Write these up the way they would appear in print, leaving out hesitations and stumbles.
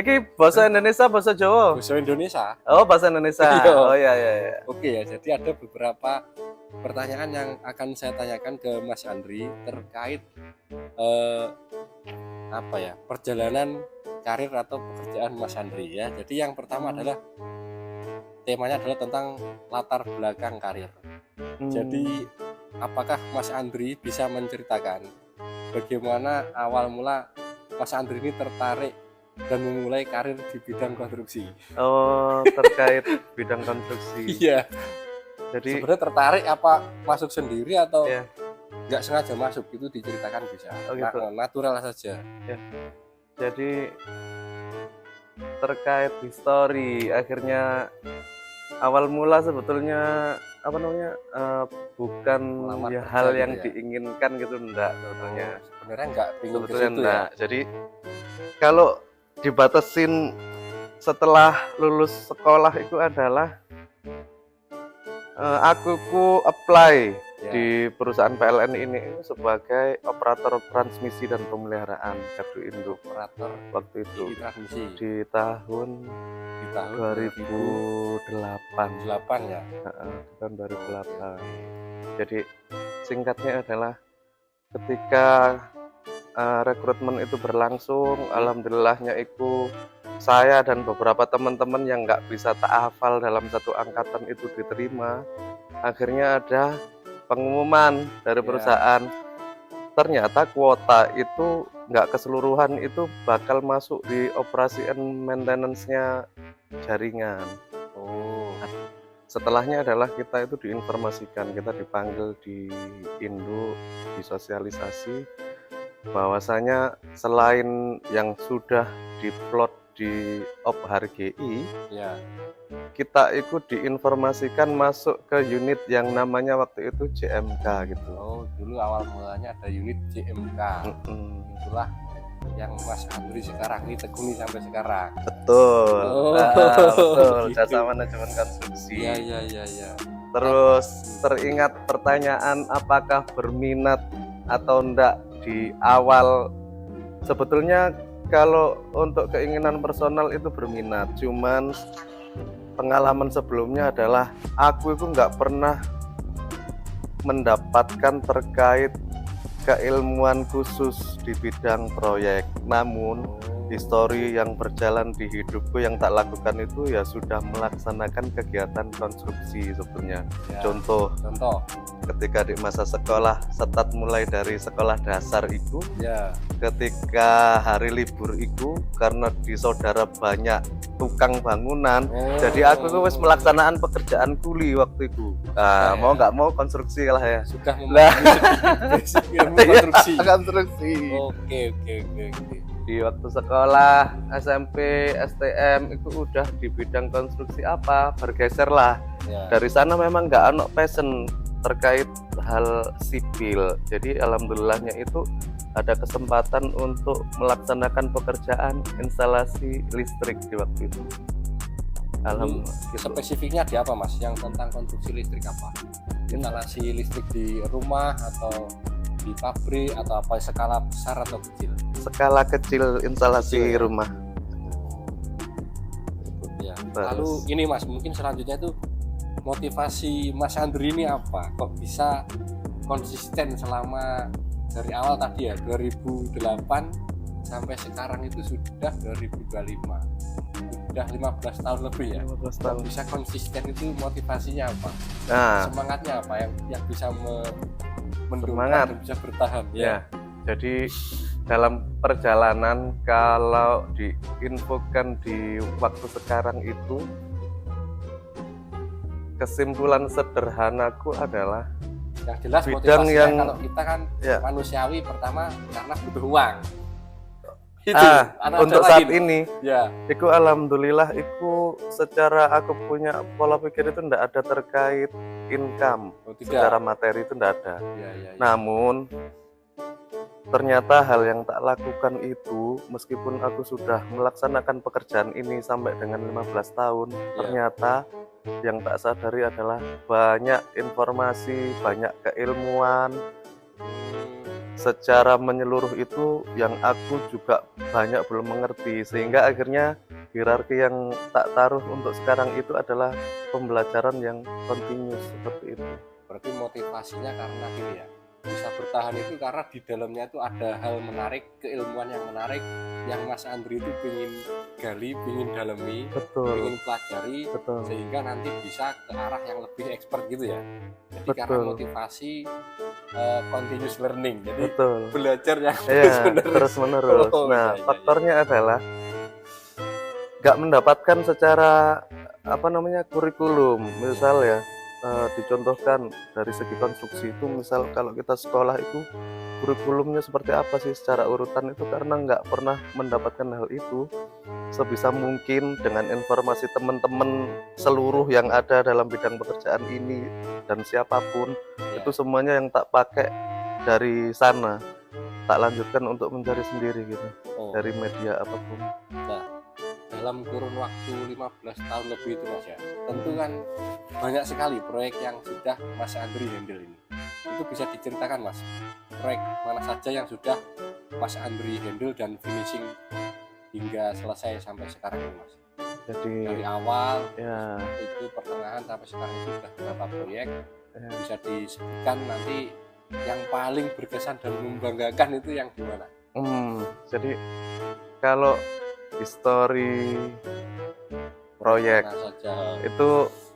Iki bahasa Indonesia, bahasa Jawa. Bahasa Indonesia. Oh, bahasa Indonesia. Iya. Oh iya iya iya. Oke ya, jadi ada beberapa pertanyaan yang akan saya tanyakan ke Mas Andri terkait perjalanan karir atau pekerjaan Mas Andri ya. Jadi yang pertama adalah temanya adalah tentang latar belakang karir. Jadi apakah Mas Andri bisa menceritakan bagaimana awal mula Mas Andri ini tertarik dan memulai karir di bidang konstruksi? Oh, terkait bidang konstruksi. Iya. Jadi sebenarnya tertarik apa masuk sendiri atau iya. nggak sengaja masuk, itu diceritakan bisa. Oh, gitu. Natural saja. Ya. Jadi terkait histori, akhirnya awal mula sebetulnya bukan Melamar ya kerja hal gitu yang ya? diinginkan gitu, enggak sebetulnya. Sebenarnya nggak bingung ke Sebetulnya situ ya. enggak. Jadi kalau dibatasin setelah lulus sekolah itu adalah aku apply Ya. di perusahaan PLN ini sebagai operator transmisi dan pemeliharaan gardu induk Operator waktu itu di transmisi di tahun di tahun 2008. 2008 ya. Di tahun 2008. Jadi singkatnya adalah ketika rekrutmen itu berlangsung, alhamdulillahnya itu saya dan beberapa teman-teman yang nggak bisa tak hafal dalam satu angkatan itu diterima. Akhirnya ada pengumuman dari perusahaan, ternyata kuota itu nggak keseluruhan itu bakal masuk di operasi and maintenance-nya jaringan. Oh. Setelahnya adalah kita itu diinformasikan, kita dipanggil di induk, disosialisasi bahwasanya selain yang sudah diplot di OPHARGI, Ya. kita ikut diinformasikan masuk ke unit yang namanya waktu itu JMK gitu. Oh, dulu awal mulanya ada unit JMK. Itulah yang Mas Andri sekarang ini tekuni sampai sekarang. Betul. Oh, Betul. gitu. Jasa manajemen konstruksi. Iya. Terus teringat pertanyaan apakah berminat atau enggak di awal. Sebetulnya kalau untuk keinginan personal itu berminat, cuman pengalaman sebelumnya adalah aku itu nggak pernah mendapatkan terkait keilmuan khusus di bidang proyek. Namun histori yang berjalan di hidupku yang tak lakukan itu ya sudah melaksanakan kegiatan konstruksi sebetulnya. Ya. Contoh ketika di masa sekolah, start mulai dari sekolah dasar itu, Ya. ketika hari libur itu karena di saudara banyak tukang bangunan, jadi aku tuh wis melaksanaan pekerjaan kuli waktu itu. Nah, mau nggak mau konstruksi lah ya. Sudah basic ilmu konstruksi. Konstruksi. Oke. Di waktu sekolah SMP, STM itu udah di bidang konstruksi apa, bergeser lah. Ya. Dari sana memang nggak ada passion terkait hal sipil. Jadi alhamdulillahnya itu ada kesempatan untuk melaksanakan pekerjaan instalasi listrik di waktu itu. Alhamdulillah. Spesifiknya di apa Mas? Yang tentang konstruksi listrik apa? Instalasi listrik di rumah atau di pabrik atau apa, skala besar atau kecil? Skala kecil instalasi Kecil, ya? rumah. Ya. Terus. Lalu ini Mas, mungkin selanjutnya itu motivasi Mas Andri ini apa? Kok bisa konsisten selama dari awal tadi ya 2008 sampai sekarang itu sudah 2025. Sudah 15 tahun lebih ya. 15 tahun. Bisa konsisten itu motivasinya apa? Nah, Semangatnya apa yang bisa mendukung semangat. dan bisa bertahan Ya. Jadi dalam perjalanan kalau diinfokan di waktu sekarang itu, kesimpulan sederhanaku adalah yang jelas bidang motivasinya yang kalau kita kan ya. manusiawi, pertama karena butuh uang. Untuk saat ini ya, itu alhamdulillah itu secara aku punya pola pikir itu tidak ada terkait income. Secara materi itu tidak ada. Ya. Namun ternyata hal yang tak lakukan itu, meskipun aku sudah melaksanakan pekerjaan ini sampai dengan 15 tahun, ternyata yang tak sadari adalah banyak informasi, banyak keilmuan secara menyeluruh itu yang aku juga banyak belum mengerti, sehingga akhirnya hierarki yang tak taruh untuk sekarang itu adalah pembelajaran yang continuous seperti itu. Berarti motivasinya karena gini ya, bisa bertahan itu karena di dalamnya itu ada hal menarik, keilmuan yang menarik, yang Mas Andri itu pengen gali, pengen dalami, Betul, pengen pelajari, betul, sehingga nanti bisa ke arah yang lebih expert gitu ya. Jadi karena betul, motivasi continuous learning, jadi betul. belajar yang terus Ya, menerus. terus-menerus. Oh iya Nah, iya iya. faktornya adalah nggak mendapatkan secara apa namanya kurikulum. Misal ya, dicontohkan dari segi konstruksi itu, misal kalau kita sekolah itu kurikulumnya seperti apa sih secara urutan itu, karena nggak pernah mendapatkan hal itu. Sebisa mungkin dengan informasi teman-teman seluruh yang ada dalam bidang pekerjaan ini dan siapapun, Ya. itu semuanya yang tak pakai dari sana, tak lanjutkan untuk mencari sendiri gitu, Oh. dari media apapun. Nah, dalam kurun waktu 15 tahun lebih itu Mas ya, tentu kan banyak sekali proyek yang sudah Mas Andri handle ini. Itu bisa diceritakan Mas, proyek mana saja yang sudah Mas Andri handle dan finishing hingga selesai sampai sekarang ini Mas. Jadi Dari awal ya, itu pertengahan sampai sekarang itu sudah berapa proyek, ya, bisa disebutkan nanti yang paling berkesan dan membanggakan itu yang gimana? jadi kalau histori proyek Mana saja. itu,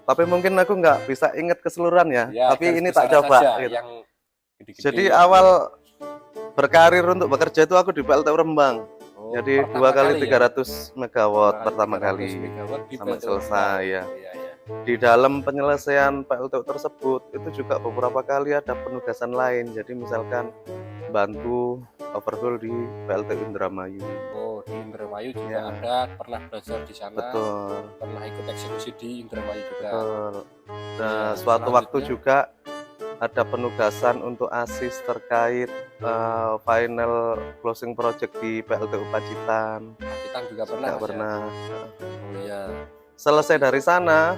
tapi mungkin aku nggak bisa ingat keseluruhan ya, Ya, tapi garis ini tak besarnya coba saja gitu. yang gede-gede. Jadi awal berkarir untuk bekerja itu aku di PLTU Rembang. Oh, Jadi pertama 2 kali kali ya? 300 megawatt pertama 300 kali megawatt di sampai PLTU selesai Rembang. ya. Iya, iya. Di dalam penyelesaian PLTU tersebut itu juga beberapa kali ada penugasan lain. Jadi misalkan bantu overhaul di PLTU Indramayu. Oh, di Indramayu juga Ya. ada, pernah belajar di sana, Betul, pernah ikut eksekusi di Indramayu juga. betul. Ya, Nah, suatu waktu selanjutnya? juga ada penugasan untuk asis terkait final closing project di PLTU Pacitan. Pacitan juga pernah Nggak Mas ya? pernah. Oh iya. Selesai dari sana,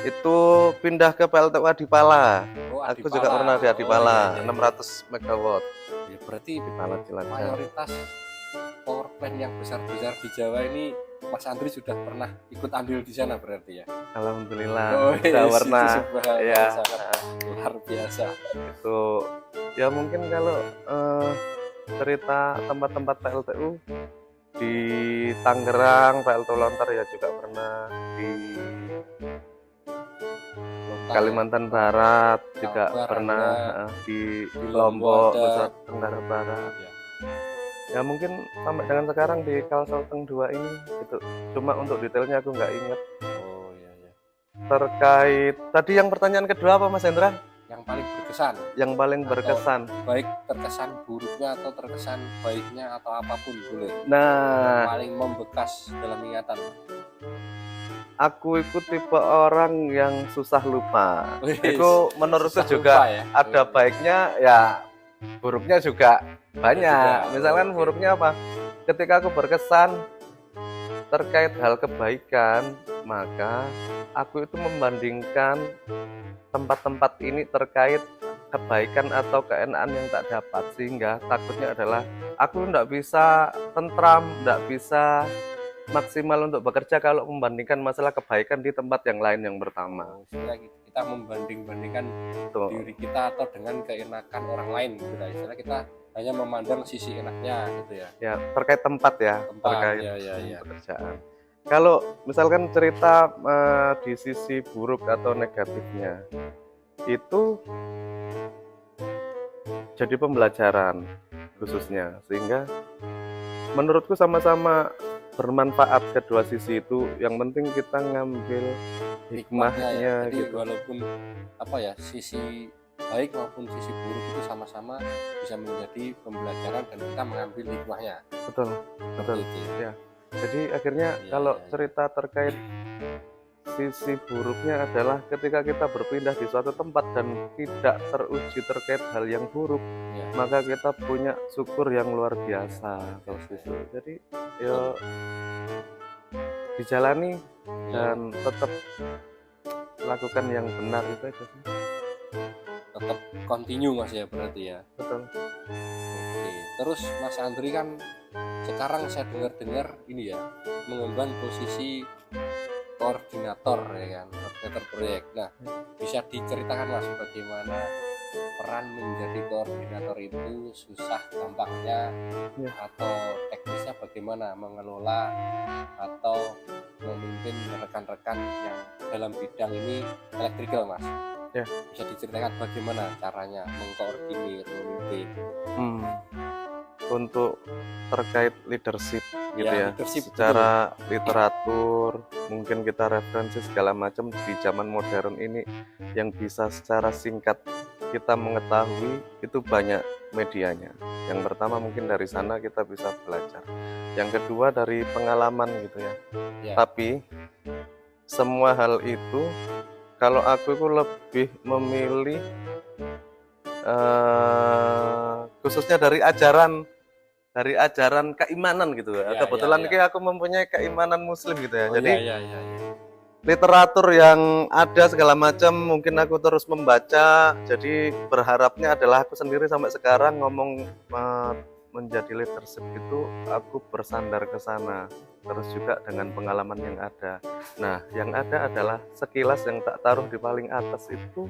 itu pindah ke PLTU Adipala. Oh, Aku Adipala. juga pernah di Oh, Adipala, iya, iya, iya. 600 megawatt. Ya, berarti Adipala Cilacap. mayoritas power plant yang besar-besar di Jawa ini Mas Andri sudah pernah ikut andil di sana berarti ya? Alhamdulillah, Oh, sudah itu pernah. sebuah hal Ya, yang sangat luar biasa. itu ya mungkin kalau cerita tempat-tempat PLTU di Tangerang, PLTU Lontar ya juga pernah, di Lontar, Kalimantan Barat juga Kalbar pernah, ada, di di Lombok, ada. Nusa Tenggara Barat. Ya. Ya mungkin sampai dengan sekarang di Kalsel 2 ini itu. Cuma untuk detailnya aku nggak ingat. Oh iya iya. Terkait tadi yang pertanyaan kedua apa Mas Hendra? Yang paling berkesan, Yang paling berkesan. baik terkesan buruknya atau terkesan baiknya atau apapun boleh. Yang Nah, paling membekas dalam ingatan. aku itu tipe orang yang susah lupa. Wih, Itu menurutku susah juga lupa ya. ada baiknya, ya buruknya juga banyak. juga. Misalkan Oke. buruknya apa? Ketika aku berkesan terkait hal kebaikan, maka aku itu membandingkan tempat-tempat ini terkait kebaikan atau keenaan yang tak dapat, sehingga takutnya adalah aku tidak bisa tentram, tidak bisa maksimal untuk bekerja kalau membandingkan masalah kebaikan di tempat yang lain yang pertama. Oh, istilah kita membanding-bandingkan Tuh, diri kita atau dengan keenakan orang lain gitu lah. Istilah kita hanya memandang sisi enaknya gitu ya. ya terkait tempat ya, Tempat, terkait ya. pekerjaan. Kalau misalkan cerita di sisi buruk atau negatifnya, itu jadi pembelajaran khususnya, sehingga menurutku sama-sama bermanfaat kedua sisi itu. Yang penting kita ngambil hikmahnya ya. Jadi gitu. walaupun apa ya, sisi baik maupun sisi buruk itu sama-sama bisa menjadi pembelajaran dan kita mengambil hikmahnya. Betul, betul. Itu. Ya. Jadi akhirnya Ya, kalau ya. cerita terkait sisi buruknya adalah ketika kita berpindah di suatu tempat dan tidak teruji terkait hal yang buruk, Ya. maka kita punya syukur yang luar biasa kalau itu. Jadi ya dijalani Ya. dan tetap lakukan yang benar itu aja sih. tetap continue Mas ya berarti ya. betul. Oke. Terus Mas Andri kan sekarang saya dengar-dengar ini ya mengemban posisi koordinator ya kan, koordinator proyek. Nah, bisa diceritakan Mas bagaimana peran menjadi koordinator itu, susah gampangnya Ya. atau teknisnya bagaimana mengelola atau memimpin rekan-rekan yang dalam bidang ini elektrikal Mas. Ya. Bisa diceritakan bagaimana caranya mengkoordinir, memimpin. Hmm. Untuk terkait leadership gitu ya, leadership secara literatur mungkin kita referensi segala macam di zaman modern ini yang bisa secara singkat kita mengetahui itu banyak medianya. Yang pertama mungkin dari sana kita bisa belajar. Yang kedua dari pengalaman gitu ya. Ya. Tapi semua hal itu kalau aku itu lebih memilih khususnya dari ajaran keimanan gitu ya. Kebetulan ini aku mempunyai keimanan muslim gitu ya. Jadi literatur yang ada segala macam mungkin aku terus membaca. Jadi berharapnya adalah aku sendiri sampai sekarang ngomong menjadi leadership itu aku bersandar ke sana. Terus juga dengan pengalaman yang ada. Nah, yang ada adalah sekilas yang tak taruh di paling atas itu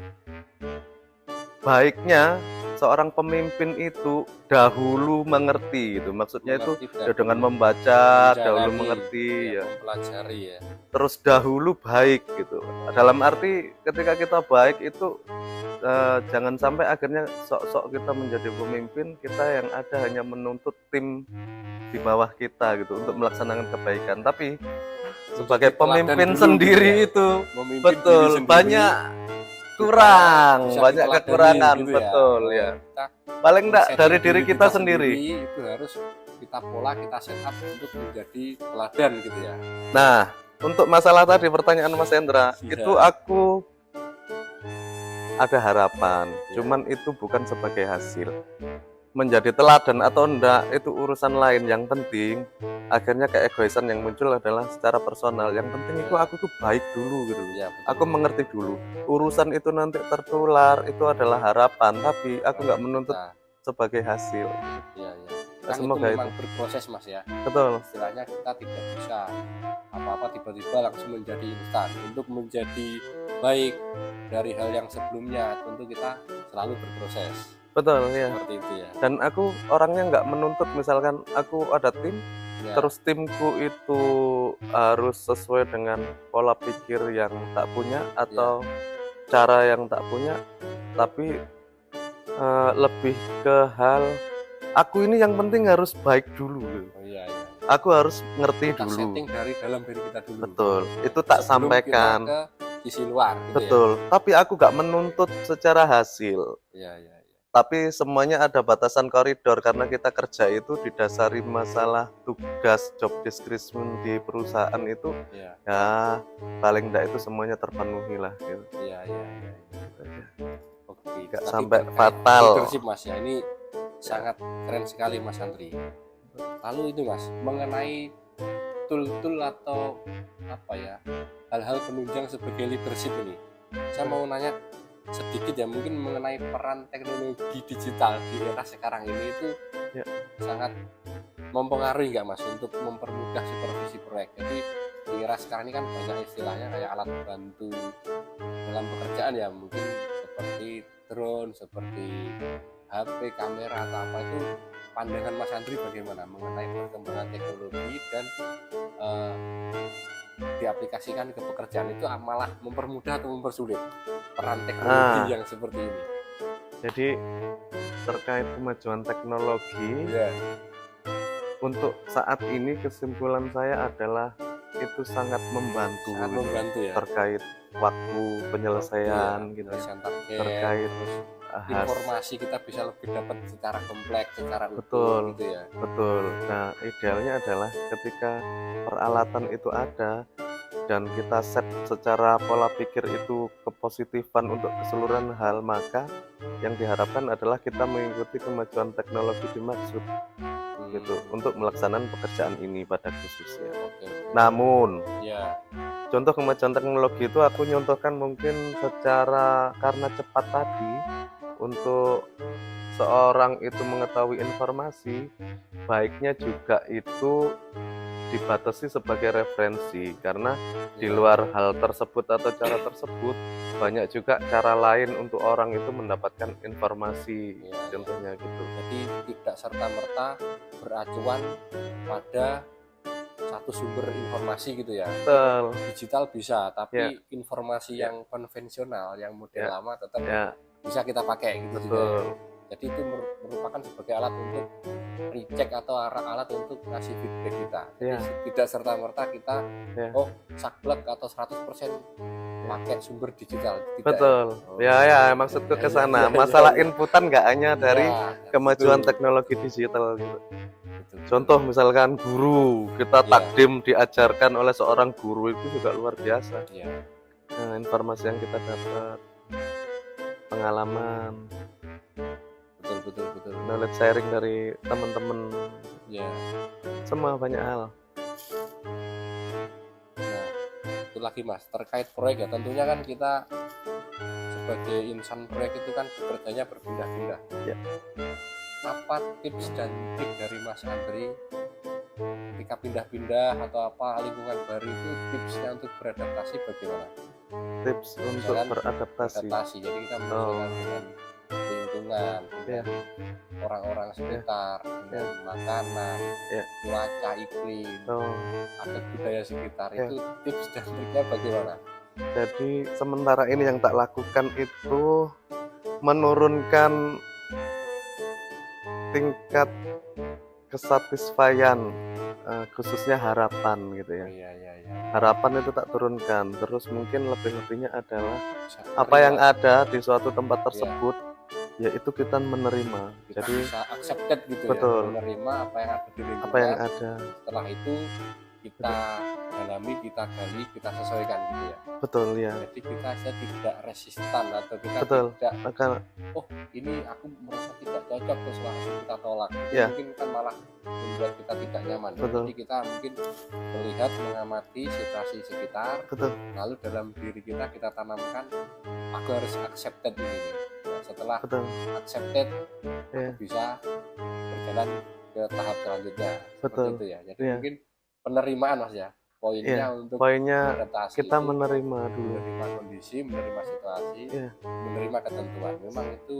baiknya seorang pemimpin itu dahulu mengerti gitu. Maksudnya itu ya dengan membaca, dahulu mengerti ya, mempelajari ya. Terus dahulu baik gitu. Dalam arti ketika kita baik itu jangan sampai akhirnya sok-sok kita menjadi pemimpin, kita yang ada hanya menuntut tim di bawah kita gitu untuk melaksanakan kebaikan. Tapi sebagai pemimpin sendiri ya. Itu betul banyak banyak kekurangan gitu betul ya. Paling enggak dari diri kita sendiri itu harus kita pola, kita set up untuk menjadi teladan gitu ya. Nah, untuk masalah tadi pertanyaan Mas Hendra, itu aku ada harapan, cuman itu bukan sebagai hasil. Menjadi teladan atau enggak itu urusan lain. Yang penting akhirnya keegoisan yang muncul adalah secara personal. Yang penting itu aku tuh baik dulu gitu ya, aku mengerti dulu. Urusan itu nanti tertular itu adalah harapan, tapi aku nggak menuntut sebagai hasil. Iya. Kan semoga itu memang berproses Mas ya. Betul. Istilahnya kita tidak bisa apa-apa tiba-tiba langsung menjadi instan. Untuk menjadi baik dari hal yang sebelumnya tentu kita selalu berproses. Betul ya. Seperti itu ya. Dan aku orangnya nggak menuntut misalkan aku ada tim, terus timku itu harus sesuai dengan pola pikir yang tak punya atau cara yang tak punya, tapi lebih ke hal aku ini yang penting harus baik dulu. Aku harus ngerti kita dulu. Setting dari dalam diri kita dulu. Betul. Itu tak sebelum sampaikan. Kita ke sisi luar. Gitu betul. Ya? Tapi aku nggak menuntut secara hasil. Iya. Tapi semuanya ada batasan koridor karena kita kerja itu didasari masalah tugas job description di perusahaan itu ya paling enggak itu semuanya terpenuhi lah gitu. Iya. Oke, nggak sampai fatal. Leadership Mas ya, ini sangat keren sekali Mas Andri. Lalu itu Mas, mengenai tool atau apa ya, hal-hal penunjang sebagai leadership ini, saya mau nanya sedikit ya, mungkin mengenai peran teknologi digital di era sekarang ini itu sangat mempengaruhi nggak Mas untuk mempermudah supervisi proyek. Jadi di era sekarang ini kan banyak istilahnya kayak alat bantu dalam pekerjaan ya, mungkin seperti drone, seperti HP, kamera atau apa. Itu pandangan Mas Andri bagaimana mengenai perkembangan teknologi dan diaplikasikan ke pekerjaan itu malah mempermudah atau mempersulit peran teknologi yang seperti ini? Jadi terkait kemajuan teknologi untuk saat ini kesimpulan saya adalah itu sangat membantu ya, terkait waktu penyelesaian gitu, terkait informasi kita bisa lebih dapat secara kompleks, secara betul gitu ya. Betul. Nah, idealnya adalah ketika peralatan itu ada dan kita set secara pola pikir itu kepositifan untuk keseluruhan hal, maka yang diharapkan adalah kita mengikuti kemajuan teknologi dimaksud gitu untuk melaksanakan pekerjaan ini pada khususnya. Namun contoh kemajuan teknologi itu aku nyontohkan mungkin secara karena cepat tadi untuk seorang itu mengetahui informasi, baiknya juga itu dibatasi sebagai referensi, karena di luar hal tersebut atau cara tersebut banyak juga cara lain untuk orang itu mendapatkan informasi, contohnya gitu. Jadi tidak serta-merta beracuan pada satu sumber informasi gitu ya. Betul. Digital bisa, tapi Ya. informasi Ya. yang konvensional, yang model Ya. lama tetap Ya, bisa kita pakai gitu juga. betul. Jadi itu merupakan sebagai alat untuk recheck atau alat untuk ngasih feedback kita. Jadi Ya. tidak serta-merta kita Ya. saklek atau 100% pakai sumber digital. Tidak, Betul. Ya, maksudku ke sana. Ya. Masalah inputan nggak hanya dari Ya, kemajuan betul. teknologi digital gitu. Betul. Contoh misalkan guru, kita Ya. takdim diajarkan oleh seorang guru itu juga luar biasa. Ya. Nah, informasi yang kita dapat, pengalaman, Betul. knowledge sharing dari teman-teman, Ya. semua banyak hal. Nah, itu lagi Mas, terkait proyek ya, tentunya kan kita sebagai insan proyek itu kan bekerjanya berpindah-pindah. Ya. Apa tips dan trik dari Mas Andri ketika pindah-pindah atau apa lingkungan baru itu, tipsnya untuk beradaptasi bagaimana? Tips untuk Misalkan beradaptasi. jadi kita menyesuaikan dengan lingkungan, Ya. dengan orang-orang sekitar, dengan makanan, Ya. cuaca, iklim, adat budaya sekitar. Ya. Itu tips dan triknya bagaimana? Jadi sementara ini yang tak lakukan itu menurunkan tingkat kesatisfaian, khususnya harapan gitu ya. Iya. Harapan itu tak turunkan, terus mungkin lebih-lebihnya adalah Bisa apa yang menerima. ada di suatu tempat tersebut, yaitu kita menerima. Kita Jadi bisa accepted gitu betul. ya, menerima apa yang ada di lingkungan. Apa yang ada, Setelah itu kita dalami, kita gali, kita sesuaikan gitu ya. betul ya. Jadi kita tidak resistan atau kita Betul. tidak Akan ini aku merasa tidak cocok terus langsung kita tolak. Ya. Mungkin kan malah membuat kita tidak nyaman. Betul. Jadi kita mungkin melihat, mengamati situasi sekitar, betul. lalu dalam diri kita tanamkan aku harus accepted ini. Nah, setelah Betul. accepted, Ya. aku bisa berjalan ke tahap selanjutnya. Betul. Seperti itu ya. Jadi Ya. mungkin penerimaan Mas ya. Poinnya Ya. untuk Poinnya adaptasi kita itu menerima dulu. menerima kondisi, menerima situasi, Ya. menerima ketentuan. Memang itu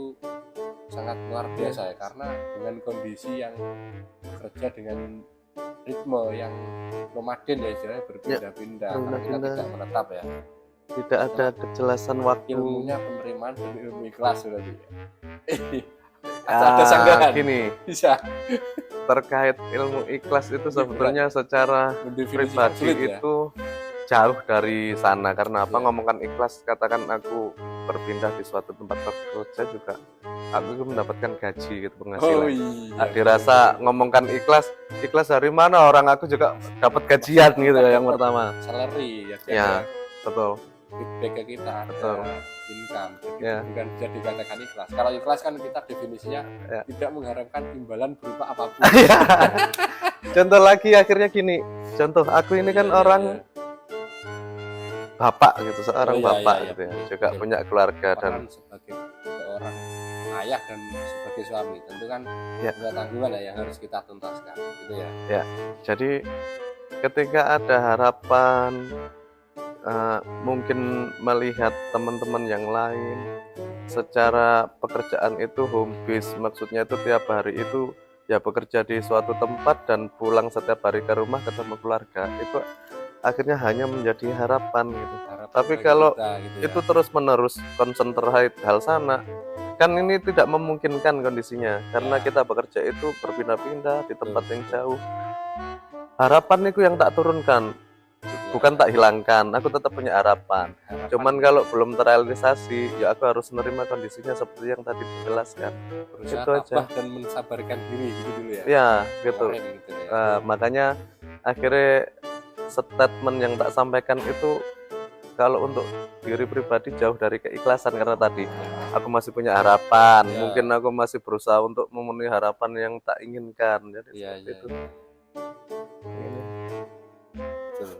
sangat luar biasa ya, karena dengan kondisi yang bekerja dengan ritme yang nomaden ya, istilahnya berpindah-pindah, karena kita berpindah-pindah. tidak menetap ya. Tidak ada kejelasan waktu. Ilmunya penerimaan dan ilmu ikhlas berarti ya. Ada sanggahan Gini, bisa terkait ilmu ikhlas itu sebetulnya secara mendefinisikan pribadi sulit ya. itu jauh dari sana. Karena apa? Ya. Ngomongkan ikhlas, katakan aku berpindah di suatu tempat kerja juga, aku itu mendapatkan gaji gitu, penghasilan. iya. Dirasa ngomongkan ikhlas dari mana? Orang aku juga dapat gajian gitu ya, yang pertama. Salary ya. Ya, betul. Feedback ke kita, Betul. ada income. Jadi Ya. bukan bisa dikatakan ikhlas. Kalau ikhlas kan kita definisinya Ya. tidak mengharapkan imbalan berupa apapun. Ya. Contoh lagi akhirnya gini. Contoh aku ini kan Iya, orang iya. bapak gitu, seorang Oh, iya, bapak iya, gitu ya, betul, juga betul. punya keluarga dan Peran sebagai seorang ayah dan sebagai suami tentu kan Ya. ada tanggungan ya yang harus kita tuntaskan gitu ya. jadi ketika ada harapan, mungkin melihat teman-teman yang lain secara pekerjaan itu home base, maksudnya itu tiap hari itu ya bekerja di suatu tempat dan pulang setiap hari ke rumah ketemu keluarga, itu akhirnya hanya menjadi harapan gitu. Harapan Tapi bagi kalau kita, gitu ya. itu terus-menerus konsentrasi hal sana, kan ini tidak memungkinkan kondisinya, karena Ya. kita bekerja itu berpindah-pindah di tempat yang jauh. Harapan itu yang tak turunkan, Ya, bukan tak hilangkan. Aku tetap punya harapan. harapan Cuman kalau belum terrealisasi, ya aku harus menerima kondisinya seperti yang tadi dijelaskan. berusaha itu aja. tabah dan mensabarkan diri gitu dulu ya. Ya, gitu. Kemarin gitu ya. Makanya akhirnya statement yang tak sampaikan itu kalau untuk diri pribadi jauh dari keikhlasan, karena tadi aku masih punya harapan, Ya. mungkin aku masih berusaha untuk memenuhi harapan yang tak inginkan. Jadi Iya, seperti itu. iya. Ini. Betul.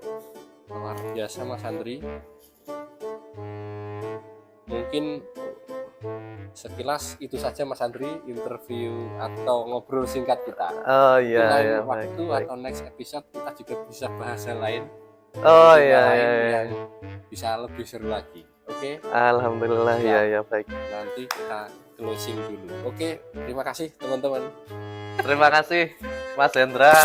Luar biasa Mas Andri. Mungkin sekilas itu saja Mas Andri interview atau ngobrol singkat kita. Oh Di iya lain ya, waktu baik. atau next episode kita juga bisa bahas yang lain, Oh tema iya lain iya iya. yang bisa lebih seru lagi. Oke, Alhamdulillah ya siap. ya baik. Nanti kita closing dulu. Oke, terima kasih teman-teman. Terima kasih Mas Hendra.